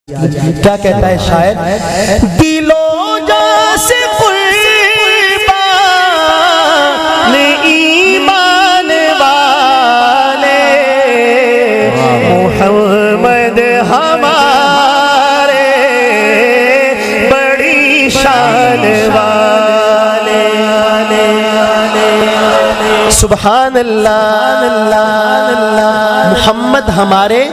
کیا کہتا ہے شاعر؟ دلوں جیسے قربان ایمان والے محمد ہمارے بڑی شان والے سبحان اللہ محمد ہمارے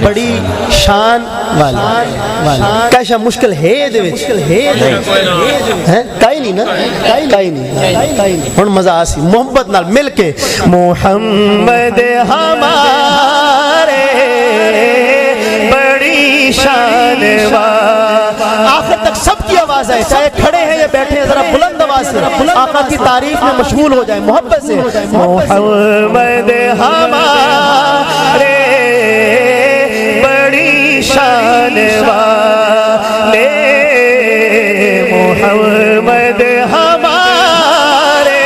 بڑی شان والے کیسا مشکل ہے دے وچ ہے کائی نہیں نا کائی نہیں ہن مزہ آسی محبت نال مل کے محمد ہمارے بڑی شان والے آخر تک سب کی آواز ہے چاہے کھڑے ہیں یا بیٹھے ہیں ذرا بلند آواز سے آقا کی تعریف میں مشغول ہو جائیں محبت سے محمد ہمارے بڑی شان والے محمد ہمارے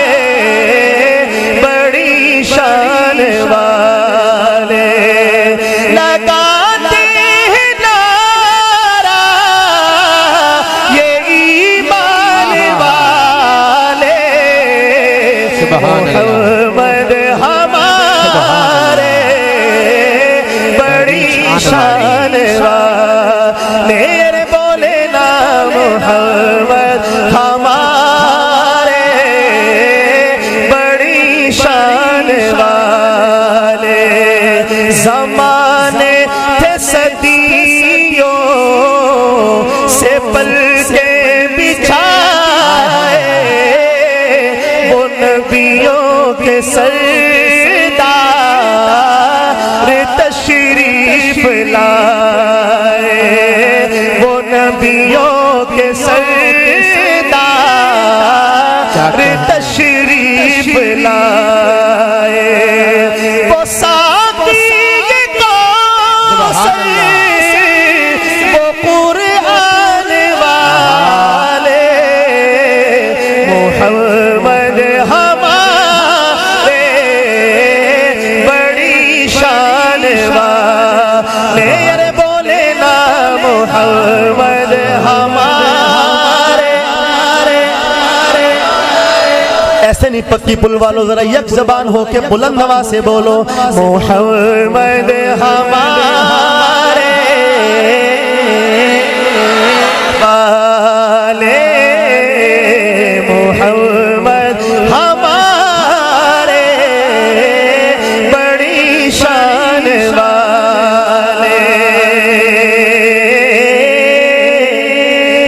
بڑی شان والے لگاتے ہیں نعرہ یہ ایمان والے محمد ہمارے بڑی شان میرے بولے نا محمد ہمارے بڑی شان والے زمانے تھے صدیوں سے پل کے بچھائے وہ نبیوں کے سردار تشریف لائے وہ نبیوں کے سردار تشریف لائے وہ ساقی کوثر وہ قرآن والے محمد ہمارے بڑی شان والے بولے نا محمد ہمارے ایسے نہیں پکی پل والو ذرا یک زبان ہو کے بلند آواز سے بولو محمد ہمارے والے محمد ہمارے بڑی شان والے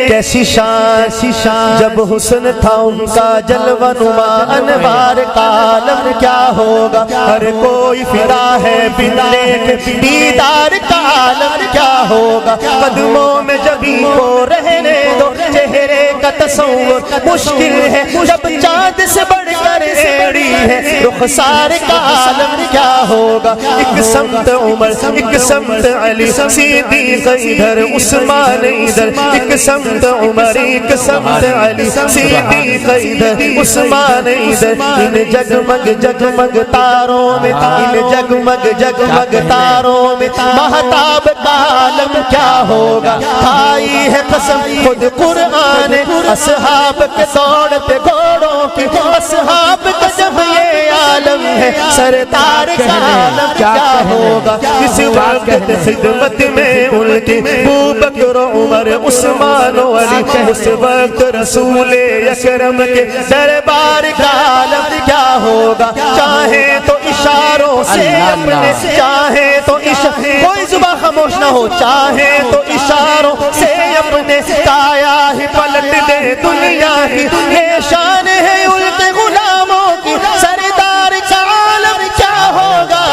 کیسی شان جب حسن تھا ان کا جلوہ نما انوار کا عالم کیا ہوگا ہر کوئی فدا ہے بندے دیدار کا عالم کیا ہوگا قدموں میں جبھی کو رہنے دو چہرے کا تصور مشکل ہے جب چاند سے بڑھ کر ایڑی ہے رخسار کا عالم کیا ہوگا ایک سمت عمر ایک سمت علی صدیق ادھر عثمان ادھر ایک سمت عمر ایک سمت علی صدیق ادھر عثمان ادھر ان جگمگ جگمگ تاروں میں ان جگمگ جگمگ تاروں میں مہتاب کا عالم کیا ہوگا کھائی ہے قسم خود قرآن اصحاب کے دوڑتے گھوڑوں کی اصحاب کا جب یہ عالم ہے سردار کا عالم کیا ہوگا اس وقت خدمت میں ان کی ابوبکر عمر عثمان و علی اس وقت رسول اکرم کے دربار کا عالم کیا ہوگا چاہے تو اشاروں سے اپنے چاہے تو کوئی زبان خاموش نہ ہو چاہے تو اشاروں سے اپنے کایا ہی پلٹ دے دنیا کی یہ شان ہے ان کے غلاموں کی سردار کا عالم کیا ہوگا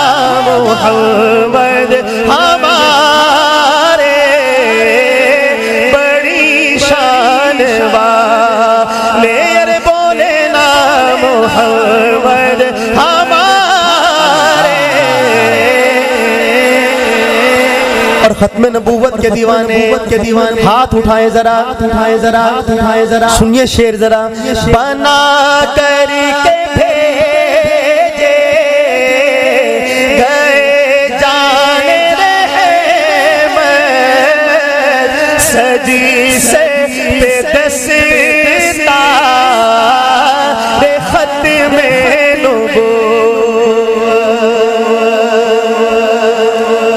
محمد ہمارے بڑی شان والے بولے نا محمد ہمارے اور ختم نبوت کے دیوانے ہاتھ اٹھائے ذرا سنیے شعر ذرا بنا کر کے بھیجے گئے جان رحمت سجی سے دستار ختم نبوت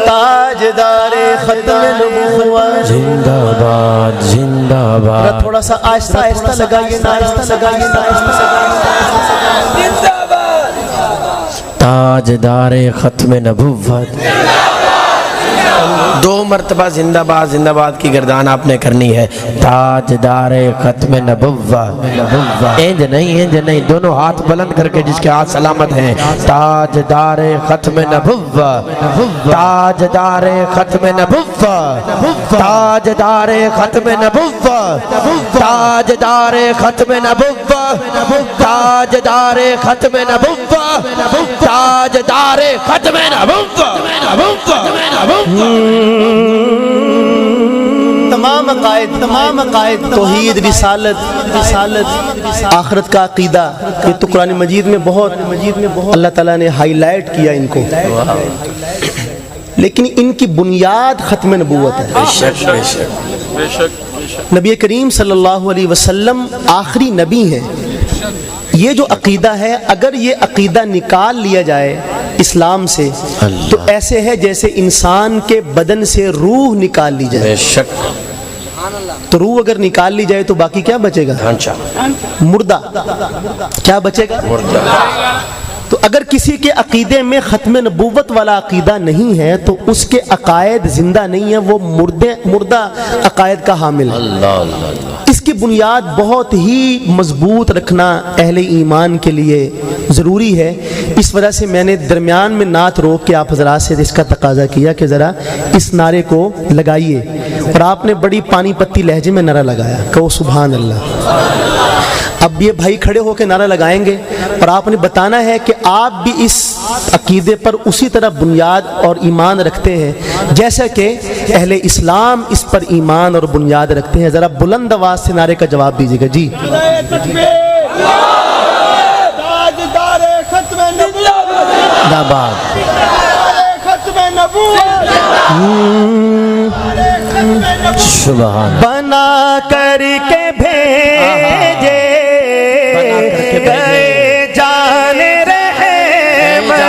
تاجدار ختم نبوت زندہ باد زندہ باد. تھوڑا سا آہستہ آہستہ لگائیے نا آہستہ لگائیے نا آہستہ تاجدار ختم نبوت. دو مرتبہ زندہ باد کی گردان آپ نے کرنی ہے. تاجدار ختم نبوت. انج نہیں دونوں ہاتھ بلند کر کے جس کے ہاتھ سلامت ہیں. تاجدار ختم نبوت. تاجدار ختم نبوت. تاجدار ختم نبوت. تاجدار ختم نبوت. تاجدار ختم نبوت. تاجدار ختم نبوت. تمام عقائد توحید رسالت آخرت کا عقیدہ یہ تو قرآن مجید میں بہت اللہ تعالیٰ نے ہائی لائٹ کیا ان کو، لیکن ان کی بنیاد ختم نبوت ہے. نبی کریم صلی اللہ علیہ وسلم آخری نبی ہیں. یہ جو عقیدہ ہے اگر یہ عقیدہ نکال لیا جائے اسلام سے تو ایسے ہے جیسے انسان کے بدن سے روح نکال لی جائے. تو روح اگر نکال لی جائے تو باقی کیا بچے گا؟ مردہ. کیا بچے گا؟ تو اگر کسی کے عقیدے میں ختم نبوت والا عقیدہ نہیں ہے تو اس کے عقائد زندہ نہیں ہیں، وہ مردہ عقائد کا حامل ہے. اس کی بنیاد بہت ہی مضبوط رکھنا اہل ایمان کے لیے ضروری ہے. اس وجہ سے میں نے درمیان میں نعت روک کے آپ حضرات سے اس کا تقاضا کیا کہ ذرا اس نعرے کو لگائیے، اور آپ نے بڑی پانی پتی لہجے میں نعرہ لگایا، کہو سبحان اللہ. اب یہ بھائی کھڑے ہو کے نعرہ لگائیں گے اور آپ نے بتانا ہے کہ آپ بھی اس عقیدے پر اسی طرح بنیاد اور ایمان رکھتے ہیں جیسا کہ اہل اسلام اس پر ایمان اور بنیاد رکھتے ہیں. ذرا بلند آواز سے نعرے کا جواب دیجیے گا. جی بنا کر کے بھیجے گئے جان رحمت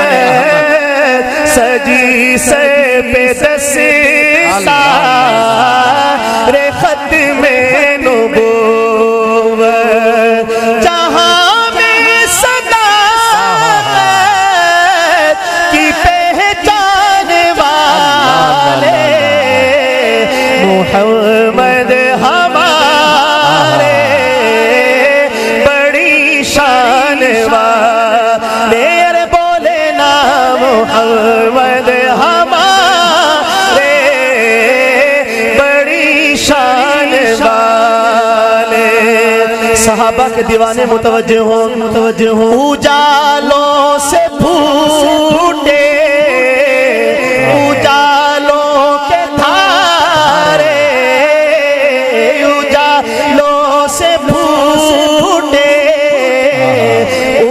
سجی سے بے دستار ختم نبوت جہاں میں صداقت کی پہچان والے محمد ہمارے بڑی شان والے. بولے نا محمد ہمارے بڑی شان والے. صحابہ کے دیوانے متوجہ ہوں اجالوں سے پھوٹے اجالوں کے دھارے اجالوں سے پھوٹے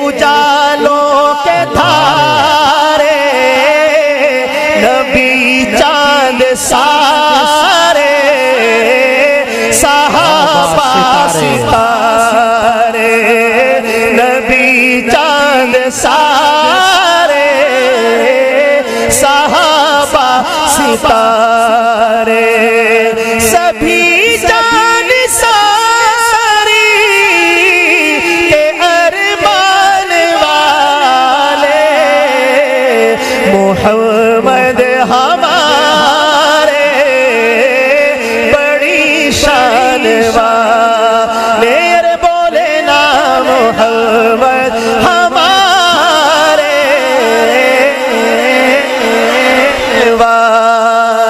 اجالوں کے دھارے نبی چاند سارے صحابہ ستارے نبی چاند سارے صحابہ ستارے سبھی جان ساری کے ارمان والے محمد ہمارے بڑی شان والے. بولے نا محمد ہمارے والے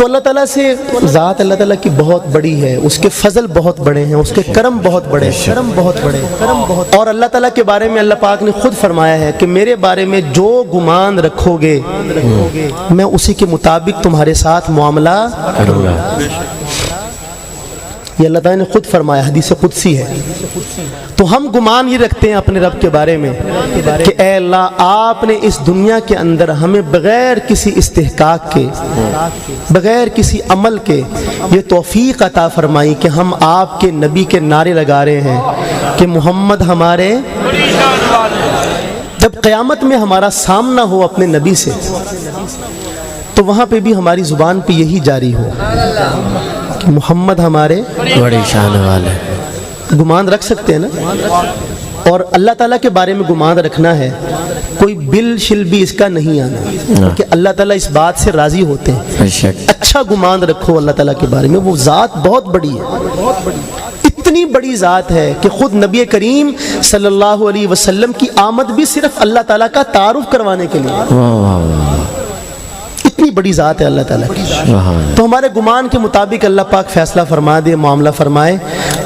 تو اللہ تعالیٰ سے ذات اللہ تعالیٰ کی بہت بڑی ہے، اس کے فضل بہت بڑے ہیں، اس کے کرم بہت بڑے، کرم بہت بڑے، کرم بہت. اور اللہ تعالیٰ کے بارے میں اللہ پاک نے خود فرمایا ہے کہ میرے بارے میں جو گمان رکھو گے میں اسی کے مطابق تمہارے ساتھ معاملہ کروں گا. یہ اللہ تعالیٰ نے خود فرمایا، حدیث قدسی ہے. تو ہم گمان یہ رکھتے ہیں اپنے رب کے بارے میں کہ اے اللہ آپ نے اس دنیا کے اندر ہمیں بغیر کسی استحقاق کے، بغیر کسی عمل کے یہ توفیق عطا فرمائی کہ ہم آپ کے نبی کے نعرے لگا رہے ہیں کہ محمد ہمارے. جب قیامت میں ہمارا سامنا ہو اپنے نبی سے تو وہاں پہ بھی ہماری زبان پہ یہی جاری ہو کہ محمد ہمارے بڑی شان والے. گمان رکھ سکتے ہیں نا. اور اللہ تعالیٰ کے بارے میں گمان رکھنا ہے، کوئی بل شل بھی اس کا نہیں آنا کہ اللہ تعالیٰ اس بات سے راضی ہوتے ہیں. اچھا گمان رکھو اللہ تعالیٰ کے بارے میں. وہ ذات بہت بڑی ہے، اتنی بڑی ذات ہے کہ خود نبی کریم صلی اللہ علیہ وسلم کی آمد بھی صرف اللہ تعالیٰ کا تعارف کروانے کے لیے. اتنی بڑی ذات ہے اللہ تعالیٰ کی. تو ہمارے گمان کے مطابق اللہ پاک فیصلہ فرما دے، معاملہ فرمائے.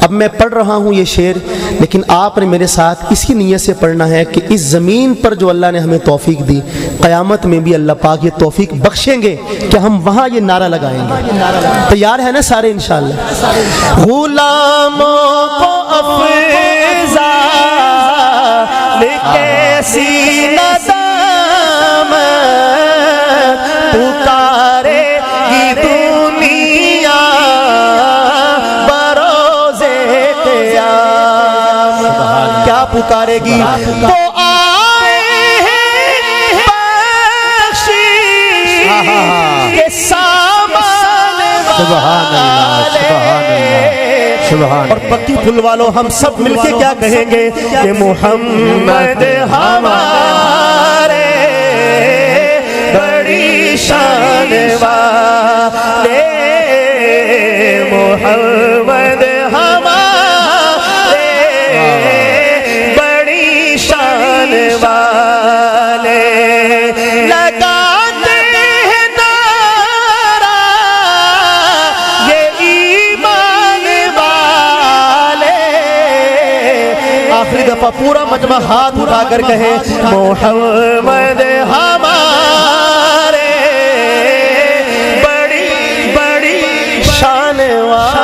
اب میں پڑھ رہا ہوں یہ شعر، لیکن آپ نے میرے ساتھ اسی نیت سے پڑھنا ہے کہ اس زمین پر جو اللہ نے ہمیں توفیق دی، قیامت میں بھی اللہ پاک یہ توفیق بخشیں گے کہ ہم وہاں یہ نعرہ لگائیں گے. تیار ہے نا سارے انشاءاللہ؟ غلاموں کو افضا کیسی ندامت پکارے گی دنیا بروزے قیامت. کیا پکارے گی؟ تو آئے ہیں بخشش کے سامان والے. اور پکی پھول والوں ہم سب مل کے کیا کہیں گے کہ محمد ہمارے بڑی شان والے، محمد ہمارے بڑی شان والے. لگاتے ہیں نعرہ یہ ایمان والے. آخری دفعہ پورا مجمع ہاتھ اٹھا کر کہے محمد ہمارے بڑی بڑی شان والے.